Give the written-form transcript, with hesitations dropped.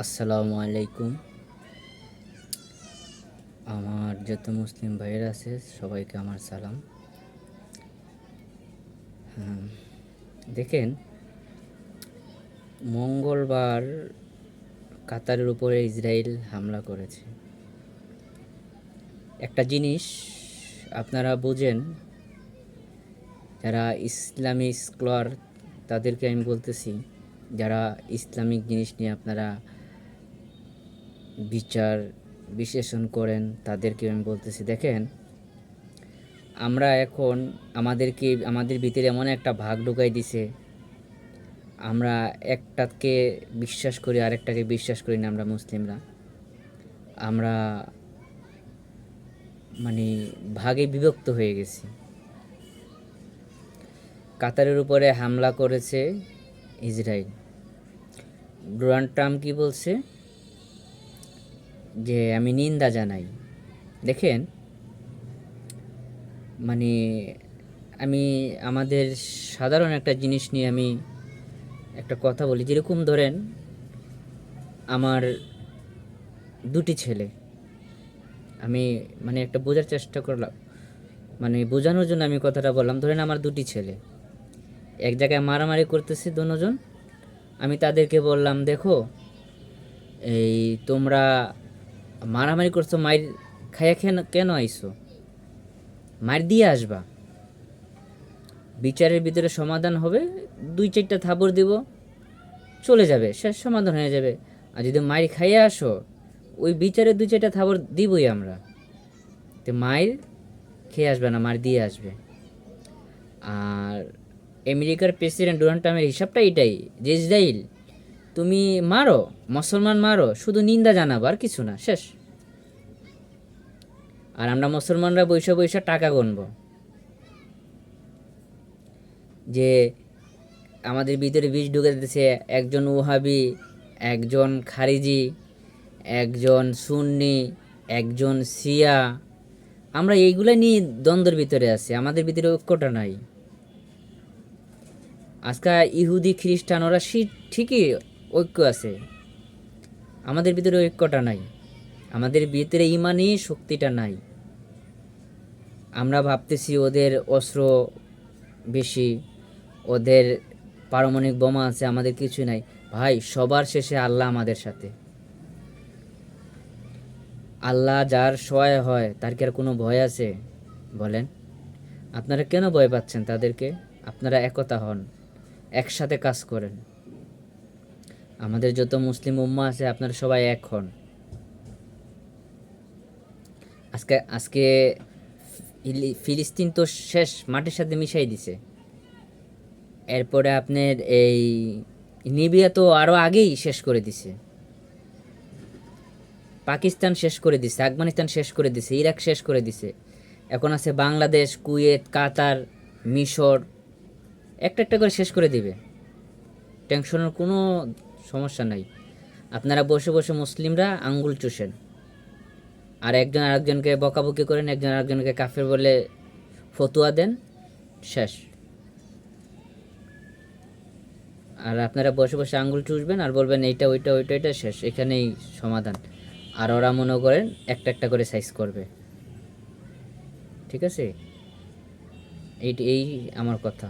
আসসালামু আলাইকুম। আমার যত মুসলিম ভাইয়েরা আছে সবাইকে আমার সালাম। দেখেন, মঙ্গলবার কাতারের উপরে ইসরায়েল হামলা করেছে। একটা জিনিস আপনারা বুঝেন, যারা ইসলামিক স্কলার তাদেরকে আমি বলতেছি, যারা ইসলামিক জিনিস নিয়ে আপনারা বিচার বিশ্লেষণ করেন তাদেরকে আমি বলতেছি, দেখেন, আমরা এখন আমাদের ভিতরে এমন একটা ভাগ ঢুকাই দিছে, আমরা একটাকে বিশ্বাস করি আরেকটাকে বিশ্বাস করি না। আমরা মুসলিমরা আমরা মানে ভাগে বিভক্ত হয়ে গেছি। কাতারের উপরে হামলা করেছে ইসরায়েল। ডোনাল্ড ট্রাম্প কি বলছে যে আমি নিন্দা জানাই। দেখেন, মানে আমি আমাদের সাধারণ একটা জিনিস নিয়ে আমি একটা কথা বলি। যেরকম ধরেন, আমার দুটি ছেলে, আমি একটা বোঝার চেষ্টা করলাম, বোঝানোর জন্য আমি কথাটা বললাম। ধরেন আমার দুটি ছেলে এক জায়গায় মারামারি করতেছে দুজন। আমি তাদেরকে বললাম, দেখো, এই তোমরা মারামারি করছো, মায়ের খাইয়া কেন আইছো? মার দিয়ে আসবা, বিচারের ভিতরে সমাধান হবে, 2-4টা থাবড় দিব, চলে যাবে, শেষ, সমাধান হয়ে যাবে। আর যদি মায়ের খাইয়ে আসো, ওই বিচারে 2-4টা থাবড় দিবই আমরা। তো মায়ের খেয়ে আসবে না, মার দিয়ে আসবে। আর আমেরিকার প্রেসিডেন্ট ডোনাল্ড ট্রাম্পের হিসাবটা এটাই যে ইসরায়েল তুমি মারো, মুসলমান মারো, শুধু নিন্দা জানাবো, আর কিছু না, শেষ। আর আমরা মুসলমানরা বৈশা বৈশা টাকা গুনবো যে আমাদের ভিতরে বীজ ঢুকে দিতেছে। একজন ওহাবি, একজন খারিজি, একজন সুন্নি, একজন শিয়া। আমরা এইগুলো নিয়ে দ্বন্দ্বের ভিতরে আছি, আমাদের ভিতরে ঐক্যটা নাই। আজকে ইহুদি খ্রিস্টান ওরা ঠিকই ঐক্য আছে, আমাদের ভিতরে ঐক্যটা নাই, আমাদের ভিতরে ইমানি শক্তিটা নাই। আমরা ভাবতেছি ওদের অস্ত্র বেশি, ওদের পারমাণবিক বোমা আছে, আমাদের কিছু নাই। ভাই, সবার শেষে আল্লাহ আমাদের সাথে। আল্লাহ যার সহায় হয় তার কি আর কোনো ভয় আছে? বলেন, আপনারা কেন ভয় পাচ্ছেন তাদেরকে? আপনারা একতা হন, একসাথে কাজ করেন। আমাদের যত মুসলিম উম্মাহ আছে আপনারা সবাই এক হন। আজকে আজকে ফিলিস্তিন তো শেষ, মাটির সাথে মিশাই দিছে। এরপরে আপনার এই লিবিয়া তো আরও আগেই শেষ করে দিছে। পাকিস্তান শেষ করে দিছে, আফগানিস্তান শেষ করে দিছে, ইরাক শেষ করে দিছে। এখন আছে বাংলাদেশ, কুয়েত, কাতার, মিশর, একটা একটা করে শেষ করে দিবে। টেনশনের কোনো সমস্যা নাই। আপনারা বসে বসে মুসলিমরা আঙ্গুল চুষেন, আর একজন আরেকজনকে বকাবকি করেন, একজন আরেকজনকে কাফের বলে ফতুয়া দেন, শেষ। আর আপনারা বসে বসে আঙ্গুল চুষবেন আর বলবেন এইটা ওইটা ওইটা এটা, শেষ, এখানেই সমাধান। আর ওরা মনে করেন একটা একটা করে সাইজ করবে। ঠিক আছে, এই আমার কথা।